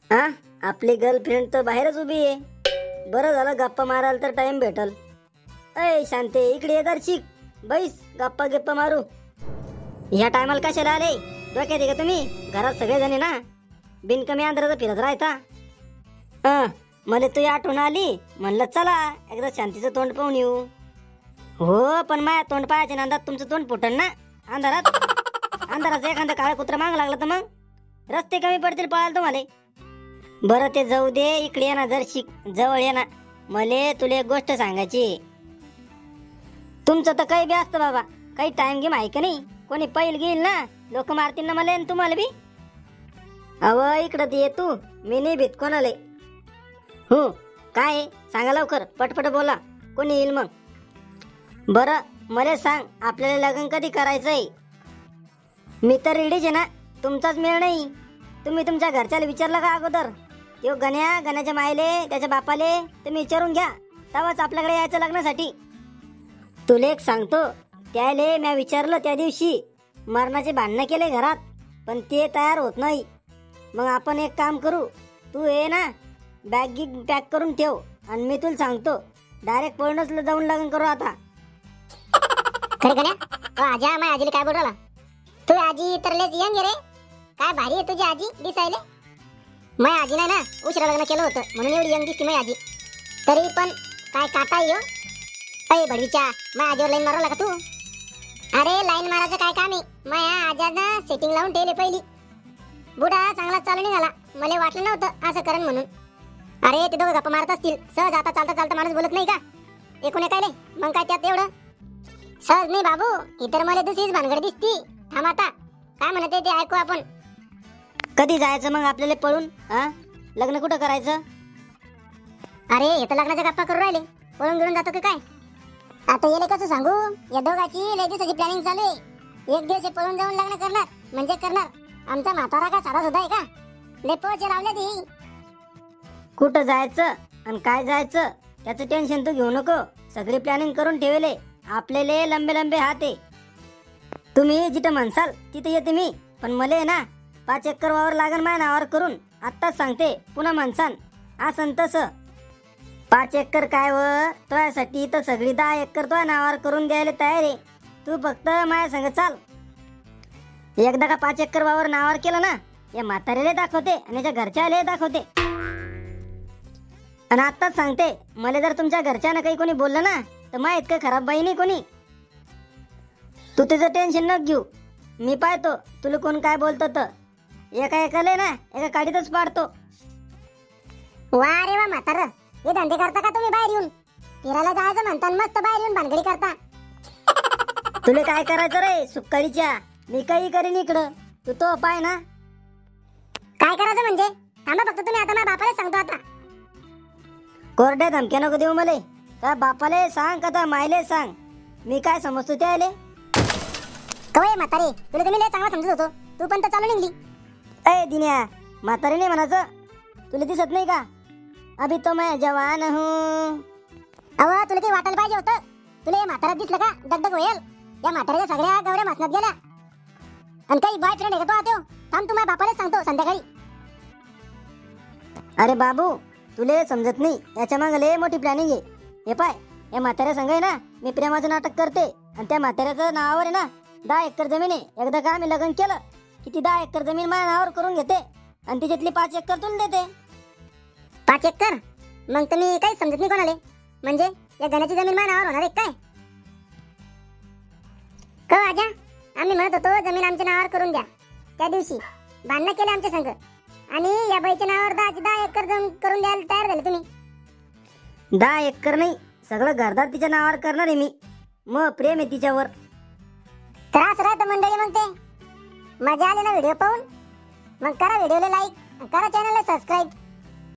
हा, आपली गर्लफ्रेंड तर बाहेरच उभी आहे. बरं झालं गप्पा मारायला तर टाइम भेटल. अय शांते, इकडे ये दर्शिक. बैस, गप्पा गप्पा मारू. ह्या टायमाला कशाला आले? डोक्यात आहे का तुम्ही? घरात सगळे जण ना, बिनकमी अंधारात फिरत राहता. मला तुझी आठवण आली, म्हणलं चला एकदा शांतीचं तोंड पाहून येऊ. हो, पण माझ्या तोंड पाहायच्या नांदात तुमचं तोंड फुटन ना अंधाराचं एखादं काळं कुत्र माग लागलं तर मग रस्ते कमी पडतील पळायला तुम्हाला. बरं ते जाऊ दे, इकडे ये ना दर्शिक, जवळ ये ना. मले तुला एक गोष्ट सांगायची. तुमचं तर काही बी असतं बाबा, काही टाइम गेम आहे का नाही? कोणी पैल घेईल ना, लोक मारतील ना मला आणि तुम्हाला बी. अव इकडं ये तू, मी नाही भीत कोणाले. हो काय सांगा लवकर, पटपट बोला, कोणी येईल मग? बरं मला सांग, आपल्याला लग्न कधी करायचंय? मी तर रेडीच आहे ना, तुमचाच मेळ नाही. तुम्ही तुमच्या घरच्याला विचारलं का अगोदर? यो गण्याच्या मायले, त्याच्या बापाले तुम्ही विचारून घ्या, तेव्हाच आपल्याकडे यायचं लग्नासाठी. तुला एक सांगतो, त्याले मी विचारलं त्या दिवशी, मरणाचे भांडणं केले घरात, पण ते तयार होत नाही. मग आपण एक काम करू, तू ये ना, बॅग गिग पॅक करून ठेव, आणि मी तुला सांगतो डायरेक्ट पळूनच जाऊन लग्न करू आता. खरे गण्या, आजा माझ्या आजीला काय बोल राहिला? तू आजी तर लेच यंग रे, काय भारी आहे तुझी आजी दिसायले. माझ्या आजीने ना उशिरा लग्न केलं होतं, म्हणून एवढी यंग दिसती माझी आजी. तरी पण काय काटा येऊ. अय भडवीच्या, माझ्या आजीवर लाईन मारवला का तू? अरे लाईन मारायचं काय काम आहे? माझ्या आजानं सेटिंग लावून ठेवली पहिली. बुडा चांगला चालू निघाला, मला वाटलं नव्हतं असं करण म्हणून. अरे ते दोघं गप्पा मारत असतील, सहज आता चालता चालता माणूस बोलत नाही का? एकूण काय नाही, मग काय त्यात एवढं? सहज नाही बाबू, इतर मला दुसरीच भानगड दिसती. थांब आता, काय म्हणते ते ऐकू आपण. कधी जायचं मग आपल्याला पळून? लग्न कुठं करायचं? अरे हे तर लग्नाच्या गप्पा करू राहिले, पळून घेऊन जातो की काय? आता येले कसं सांगू, या दोघांची लय दिवसाची प्लॅनिंग चालू आहे. एक दिवस पळून जाऊन लग्न करणार म्हणजे करणार. आमचा म्हातारा का साधा सुद्धा आहे का? लय पोचे लावले ती. कुठं जायचं आणि काय जायचं त्याचं टेन्शन तू घेऊ नको, सगळी प्लॅनिंग करून ठेवले. आपल्याला लंबे लंबे हात आहे. तुम्ही जिथं म्हणसाल तिथे येते मी, पण मला ना 5 एकर वावर लागन माझ्या नावावर करून. आत्ताच सांगते, पुन्हा म्हणसान असं तसं. 5 एकर काय व तुझ्यासाठी तर सगळी 10 एकर तुझ्या नावावर करून द्यायला तयार आहे. तू फक्त माझ्या संग चाल. एकदा का 5 एकर वावर नावावर केलं ना, या म्हाताऱ्याला दाखवते आणि याच्या घरच्याला दाखवते. आणि आत्ताच सांगते, मला जर तुमच्या घरच्यानं काही कोणी बोललं ना, तर मा इतकं खराब बाई नाही कोणी. तू तुझं टेन्शन न घेऊ, मी पाहतो तुला कोण काय बोलतो तर. एका एकाले ना एका काडीतच पाडतो. वा रे वा म्हातारा, हे धंदे करता का तुम्ही बाहेर येऊन? फिरायला जायचं म्हणता मस्त बाहेर येऊन भानगडी करता. तुला काय करायचं रे सुक्काळीच्या? मी काही करीन इकडं, तू तो पाय ना. काय करायचं म्हणजे? थांबा फक्त तुम्ही, आता माझ्या बापाला सांगतो. आता कोरड्या धमक्या नको देऊ मला. त्या बापाले सांग का त्या मायले सांग, मी काय समजतो ते आले. कवय म्हातारे, तुला तुम्ही लय चांगला समजत होतो, तू पण तर चालू निघली. अय दिन्या, म्हातारे नाही म्हणायचं, तुला दिसत नाही का? अभी तो मैं जवान हूँ. अव तुला काही वाटायला पाहिजे होतं. तुला या म्हाताऱ्यात दिसलं का दगदग होईल. या म्हाताऱ्याच्या सगळ्या गवऱ्या मसनात गेल्या. आणि काही बॉयफ्रेंड आहे का तो? आतो थांब, तू माझ्या बापाला सांगतो संध्याकाळी. अरे बाबू, तुले समजत नाही, याच्या मागे लय मोठी प्लॅनिंग आहे. हे पाय, या म्हाताऱ्या संग आहे ना मी प्रेमाचं नाटक करते, आणि त्या म्हाताऱ्याचं नावावर आहे ना 10 एकर जमीन आहे. एकदा का मी लग्न केलं की ती 10 एकर जमीन माझ्या नावावर करून घेते, आणि तिच्यातली 5 एकर तुला देते. 5 एकर? मग तुम्ही काही समजत नाही कोणाले. म्हणजे या गण्याची जमीन माझ्या नावावर होणार आहे काय? का आजा, आम्ही म्हणत होतो जमीन आमच्या नावावर करून द्या. त्या दिवशी भांडणं केले आमच्या संग, आणि या बाईच्या नावावर 10 एकर जमीन करून द्यायला तयार झाले तुम्ही. 10 एकर नाही, सगळं घरदार तिच्या नावावर करणार आहे मी. मग प्रेम आहे तिच्यावर. त्रास राहतं मंडळी. मग ते मजा आली ना व्हिडिओ पाहून? मग करा व्हिडिओला लाईक, करा चॅनलला सबस्क्राईब.